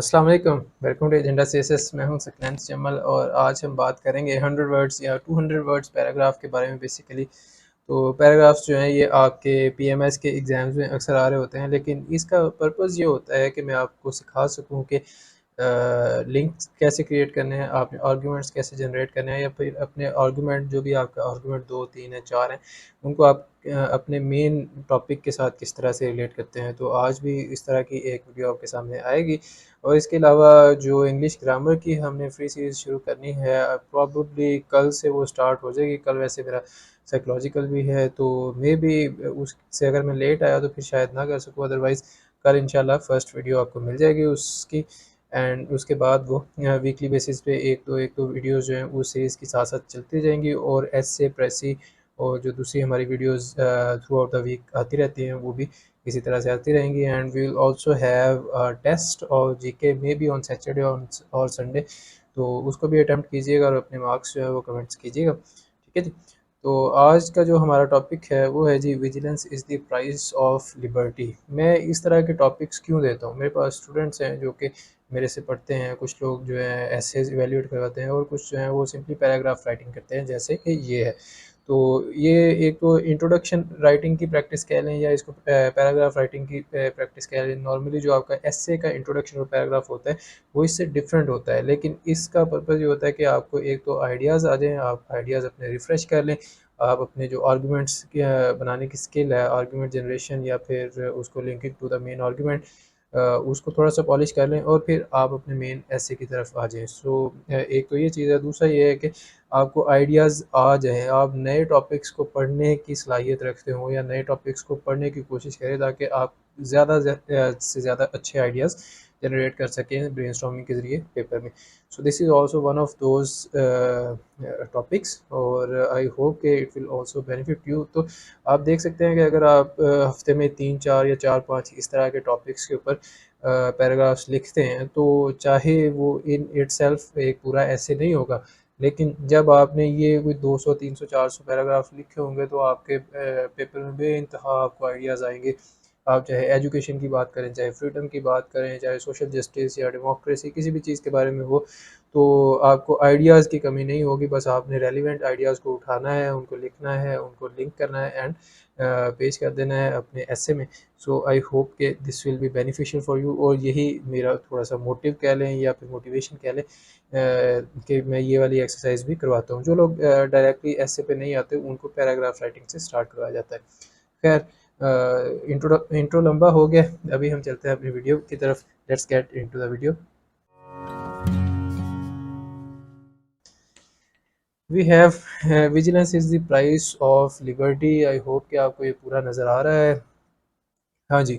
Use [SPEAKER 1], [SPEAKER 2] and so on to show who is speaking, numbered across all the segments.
[SPEAKER 1] अस्सलाम वालेकुम, welcome to agenda CSS. मैं हूं सकलैन जमल और आज हम बात करेंगे 100 वर्ड्स या 200 वर्ड्स पैराग्राफ के बारे में। बेसिकली तो पैराग्राफ्स जो हैं ये आपके पीएमएस के एग्ज़ाम्स में अक्सर आ रहे होते हैं, लेकिन इसका पर्पज़ ये होता है कि मैं आपको सिखा सकूं कि लिंक्स कैसे क्रिएट करने हैं, आपने आर्गूमेंट्स कैसे जनरेट करने हैं, या फिर अपने आर्गूमेंट जो भी आपका आर्गूमेंट 2, 3 है, 4 हैं, उनको आप अपने मेन टॉपिक के साथ किस तरह से रिलेट करते हैं। तो आज भी इस तरह की एक वीडियो आपके सामने आएगी। और इसके अलावा जो इंग्लिश ग्रामर की हमने फ्री सीरीज़ शुरू करनी है, प्रॉबली कल से वो स्टार्ट हो जाएगी। कल वैसे मेरा साइकोलॉजिकल भी है, तो मे बी उससे अगर मैं लेट आया तो फिर शायद ना कर सकूँ, अदरवाइज़ कल इंशाल्लाह फर्स्ट वीडियो आपको मिल जाएगी उसकी। एंड उसके बाद वो वीकली बेसिस पे एक दो वीडियोज़ जो हैं उस सीरीज़ के साथ साथ चलती जाएंगी, और ऐसे प्रेसी और जो दूसरी हमारी videos throughout the week आती रहती हैं वो भी इसी तरह से आती रहेंगी। And we will also have test और GK may be on Saturday और संडे, तो उसको भी अटेम्प्ट कीजिएगा और अपने मार्क्स जो है वो कमेंट्स कीजिएगा। ठीक है जी। तो आज का जो हमारा टॉपिक है वो है जी, vigilance is the price of liberty. मैं इस तरह के टॉपिक्स क्यों देता हूँ? मेरे पास स्टूडेंट्स हैं जो कि मेरे से पढ़ते हैं, कुछ लोग जो है एसेज इवेल्यूएट करवाते हैं, और कुछ जो हैं वो सिंपली पैराग्राफ राइटिंग करते हैं, जैसे कि ये है। तो ये एक तो इंट्रोडक्शन राइटिंग की प्रैक्टिस कह लें, या इसको पैराग्राफ राइटिंग की प्रैक्टिस कह लें। नॉर्मली जो आपका एसे का इंट्रोडक्शन और पैराग्राफ होता है वो इससे डिफरेंट होता है, लेकिन इसका पर्पज़ ये होता है कि आपको एक तो आइडियाज़ आ जाएँ, आप आइडियाज़ अपने रिफ़्रेश कर लें, आप अपने जो आर्गूमेंट्स बनाने की स्किल है, आर्गूमेंट जनरेशन, या फिर उसको linking to the main argument, उसको थोड़ा-सा पॉलिश कर लें, और फिर आप अपने मेन एसे की तरफ आ जाएँ। सो एक तो ये चीज़ है। दूसरा ये है कि आपको आइडियाज़ आ जाएँ, आप नए टॉपिक्स को पढ़ने की सलाहियत रखते हो, या नए टॉपिक्स को पढ़ने की कोशिश करें, ताकि आप से ज़्यादा अच्छे आइडियाज़ जनरेट कर सकें ब्रेनस्टॉर्मिंग के ज़रिए पेपर में। So this is also one of those topics, और आई होप कि it will also benefit you. तो आप देख सकते हैं कि अगर आप हफ्ते में 3-4 या 4-5 इस तरह के टॉपिक्स के ऊपर पैराग्राफ्स लिखते हैं, तो चाहे वो इन इटसेल्फ एक पूरा ऐसे नहीं होगा, लेकिन जब आपने ये कोई 200, 300, 400 पैराग्राफ लिखे होंगे, तो आपके पेपर में बेइंतहा आपको आइडियाज़ आएंगे। आप चाहे एजुकेशन की बात करें, चाहे फ्रीडम की बात करें, चाहे सोशल जस्टिस या डेमोक्रेसी, किसी भी चीज़ के बारे में हो, तो आपको आइडियाज़ की कमी नहीं होगी। बस आपने रेलिवेंट आइडियाज़ को उठाना है, उनको लिखना है, उनको लिंक करना है, एंड पेश कर देना है अपने एसे में। सो आई होप कि this will be beneficial for you, और यही मेरा थोड़ा सा मोटिव कह लें या फिर मोटिवेशन कह लें, कि मैं ये वाली एक्सरसाइज भी करवाता हूँ। जो लोग डायरेक्टली ऐसे पे नहीं आते, उनको पैराग्राफ राइटिंग से स्टार्ट करवाया जाता है। खैर, इंट्रो लंबा हो गया, अभी हम चलते हैं अपनी वीडियो की तरफ। Let's get into the video. We have vigilance is the price of liberty. I hope कि आपको ये पूरा नज़र आ रहा है। हाँ जी।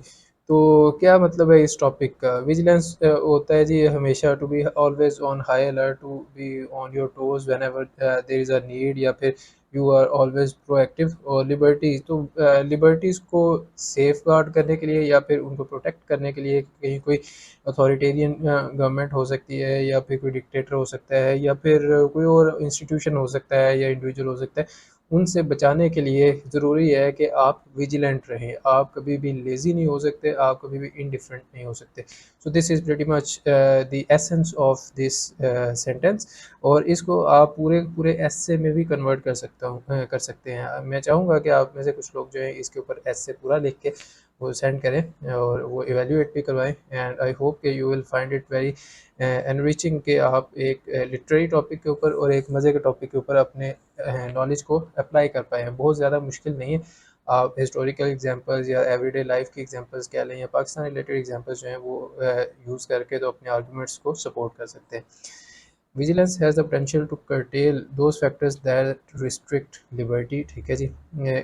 [SPEAKER 1] तो क्या मतलब है इस टॉपिक का? विजिलेंस होता है जी, हमेशा to be always on high alert, to be on your toes whenever there is a need, या फिर यू आर ऑलवेज़ प्रोएक्टिव। और लिबर्टी तो लिबर्टीज़ को सेफगार्ड करने के लिए, या फिर उनको प्रोटेक्ट करने के लिए, कहीं कोई अथॉरिटेरियन गवर्नमेंट हो सकती है, या फिर कोई डिक्टेटर हो सकता है, या फिर कोई और इंस्टीट्यूशन हो सकता है, या इंडिविजुअल हो सकता है। उनसे बचाने के लिए ज़रूरी है कि आप विजिलेंट रहें। आप कभी भी लेज़ी नहीं हो सकते, आप कभी भी इंडिफरेंट नहीं हो सकते। So this is pretty much the essence of this sentence. और इसको आप पूरे पूरे एसे में भी कन्वर्ट कर सकते हैं। मैं चाहूँगा कि आप में से कुछ लोग जो हैं इसके ऊपर एसे पूरा लिख के वो सेंड करें, और वो इवेल्यूएट भी करवाएं। एंड आई होप कि you will find it very enriching, कि आप एक लिटरेरी टॉपिक के ऊपर और एक मज़े के टॉपिक के ऊपर अपने नॉलेज को अप्लाई कर पाए हैं। बहुत ज़्यादा मुश्किल नहीं है। आप हिस्टोरिकल एग्जांपल्स या एवरीडे लाइफ की एग्जांपल्स कह लें, या पाकिस्तान रिलेटेड एग्जांपल्स जो हैं वो यूज़ करके तो अपने आर्गूमेंट्स को सपोर्ट कर सकते हैं। Vigilance has the potential to curtail those factors that restrict liberty। ठीक है जी।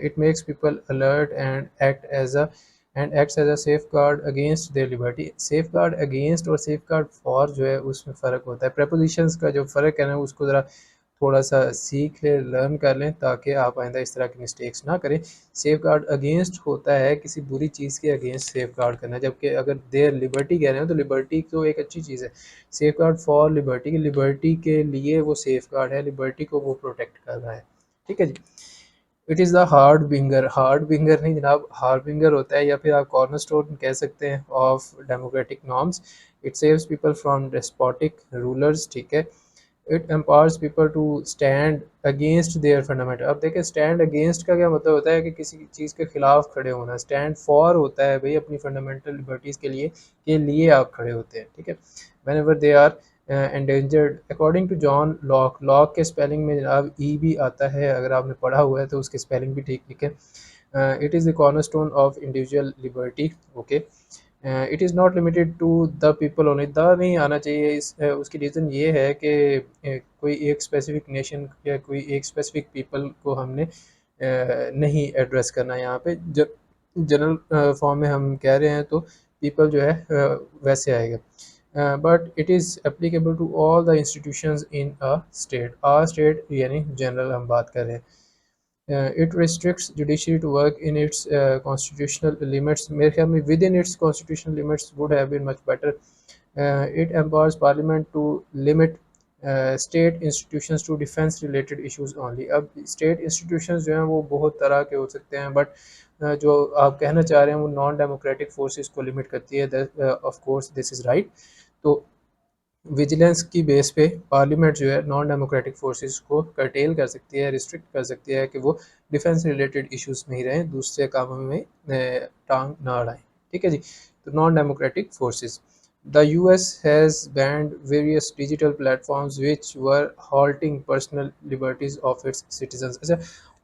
[SPEAKER 1] It makes people alert and acts as a safeguard against their liberty. Safeguard against और सेफ गार्ड फॉर जो है उसमें फ़र्क होता है। प्रपोजिशंस का जो फ़र्क है ना, उसको ज़रा थोड़ा सा सीख लें, लर्न कर लें, ताकि आप आइंदा इस तरह की मिस्टेक्स ना करें। सेफ गार्ड अगेंस्ट होता है किसी बुरी चीज़ के अगेंस्ट सेफ गार्ड करना, जबकि अगर देयर लिबर्टी कह रहे हैं तो लिबर्टी तो एक अच्छी चीज़ है। Safe guard for liberty, liberty के लिए वो सेफ गार्ड है, लिबर्टी को वो प्रोटेक्ट कर रहा है। ठीक है जी। इट इज़ द हार्ड बिंगर नहीं जनाब, हार्ड बिंगर होता है या फिर आप कॉर्नर स्टोन कह सकते हैं of democratic norms. It saves people from despotic rulers, ठीक है। It empowers people to stand against their fundamental. अब देखें स्टैंड अगेंस्ट का क्या मतलब होता है कि किसी चीज़ के खिलाफ खड़े होना। स्टैंड फॉर होता है भाई अपनी फंडामेंटल लिबर्टीज़ के लिए आप खड़े होते हैं, ठीक है। Whenever they are endangered according to John Locke. Locke के स्पेलिंग में जनाब ई भी आता है, अगर आपने पढ़ा हुआ है तो उसके स्पेलिंग भी ठीक लिखें। It is the cornerstone of individual liberty, okay. It is not limited to the people only. The नहीं आना चाहिए, उसकी रीज़न ये है कि कोई एक स्पेसिफिक नेशन या कोई एक स्पेसिफिक पीपल को हमने नहीं एड्रेस करना यहाँ पे। जनरल फॉर्म में हम कह रहे हैं तो पीपल जो है वैसे आएगा। But it is applicable to all the institutions in a state. A state यानी जनरल हम बात कर रहे हैं। It restricts judiciary to work in its constitutional limits. मेरे ख्याल में within its constitutional limits would have been much better. It empowers parliament to limit state institutions to defense related issues only. अब state institutions जो हैं वो बहुत तरह के हो सकते हैं, बट जो आप कहना चाह रहे हैं वो नॉन डेमोक्रेटिक फोर्सेस को लिमिट करती है। Of course this is right. तो विजिलेंस की बेस पे पार्लियामेंट जो है नॉन डेमोक्रेटिक फोर्सेस को कर्टेल कर सकती है, रिस्ट्रिक्ट कर सकती है कि वो डिफेंस रिलेटेड इश्यूज में ही रहें, दूसरे कामों में टांग ना अड़ाएं, ठीक है जी। तो non democratic forces, the US has band various digital platforms which were halting personal liberties of its citizens. अच्छा,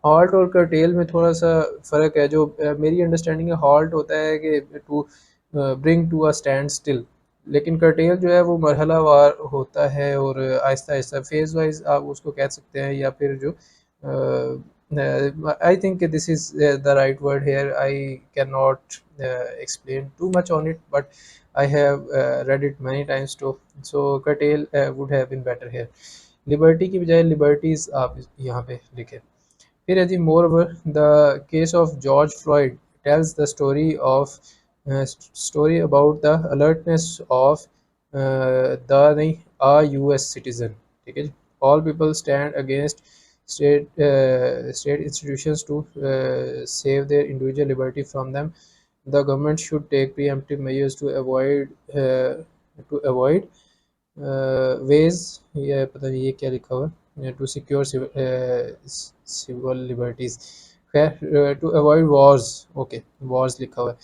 [SPEAKER 1] हॉल्ट और कर्टेल में थोड़ा सा फ़र्क है। जो मेरी अंडरस्टैंडिंग है, हॉल्ट होता है कि to bring to a standstill, लेकिन कर्टेल जो है वो मरहलावार होता है और आहिस्ता आहिस्ता फेज़ वाइज आप उसको कह सकते हैं, या फिर जो I think this is the right word hair. I can not explain too much on it, but I have read it many times too. So curtail would have been better here. Liberty की बजाय liberties आप यहाँ पे लिखें। फिर है जी, moreover the case of George Floyd tells the story about the alertness of the नहीं आ यूएस सिटीजन, ठीक है जी। All people stand against state institutions to save their individual liberty from them. The government should take preemptive measures to avoid ways, ये पता नहीं ये क्या लिखा हुआ है, टू सिक्योर सिविल लिबर्टीज। खैर, to avoid wars, okay wars लिखा हुआ है।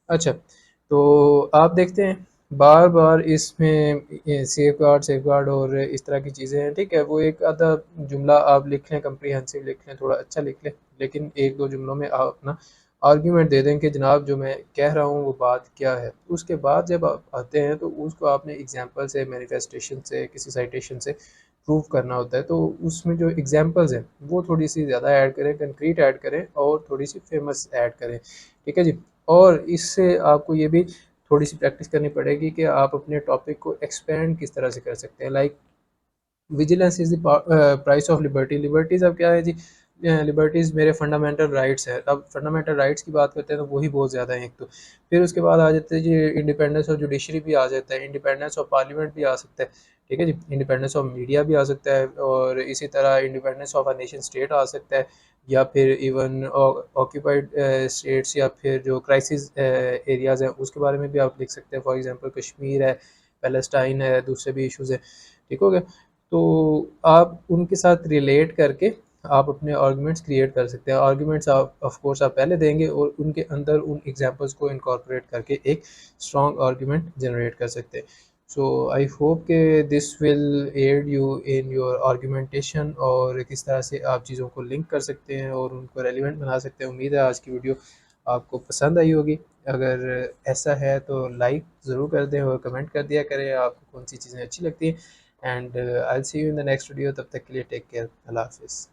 [SPEAKER 1] अच्छा, तो आप देखते हैं बार बार इसमें सेफ गार्ड और इस तरह की चीज़ें हैं, ठीक है। वो एक आधा जुमला आप लिख लें, कंप्रीहेंसिव लिख लें, थोड़ा अच्छा लिख लें, लेकिन एक दो जुमलों में आप अपना आर्ग्यूमेंट दे दें कि जनाब जो मैं कह रहा हूँ वो बात क्या है। उसके बाद जब आप आते हैं तो उसको आपने एग्जांपल से, मैनिफेस्टेशन से, किसी साइटेशन से प्रूव करना होता है। तो उसमें जो एग्जांपल्स हैं वो थोड़ी सी ज़्यादा ऐड करें, कंक्रीट ऐड करें और थोड़ी सी फेमस ऐड करें, ठीक है जी। और इससे आपको ये भी थोड़ी सी प्रैक्टिस करनी पड़ेगी कि आप अपने टॉपिक को एक्सपेंड किस तरह से कर सकते हैं। Like vigilance is the price of liberty. Liberties अब क्या है जी, लिबर्टीज़ मेरे फंडामेंटल राइट्स है। अब फंडामेंटल राइट्स की बात करते हैं तो वही बहुत ज़्यादा है एक तो। फिर उसके बाद आ जाते हैं जी इंडिपेंडेंस ऑफ जुडिशरी भी आ जाता है, इंडिपेंडेंस ऑफ पार्लियामेंट भी आ सकता है, ठीक है जी। इंडिपेंडेंस ऑफ मीडिया भी आ सकता है, और इसी तरह independence of a nation state आ सकता है, या फिर इवन ऑक्यूपाइड स्टेट्स या फिर जो क्राइसिस एरियाज़ हैं उसके बारे में भी आप लिख सकते हैं। फॉर एग्जांपल कश्मीर है, पैलेस्टाइन है, दूसरे भी इश्यूज़ हैं, ठीक हो गया। तो आप उनके साथ रिलेट करके आप अपने आर्गुमेंट्स क्रिएट कर सकते हैं। आर्गुमेंट्स आप ऑफ कोर्स आप पहले देंगे और उनके अंदर उन एग्जांपल्स को इनकॉर्पोरेट करके एक स्ट्रॉन्ग आर्गुमेंट जनरेट कर सकते हैं। सो आई होप कि this will aid you in your argumentation, और किस तरह से आप चीज़ों को लिंक कर सकते हैं और उनको रेलिवेंट बना सकते हैं। उम्मीद है आज की वीडियो आपको पसंद आई होगी। अगर ऐसा है तो लाइक ज़रूर कर दें और कमेंट कर दिया करें आपको कौन सी चीज़ें अच्छी लगती हैं। And I will see you in the next video. तब तक के लिए टेक केयर, अल्लाह हाफिज़।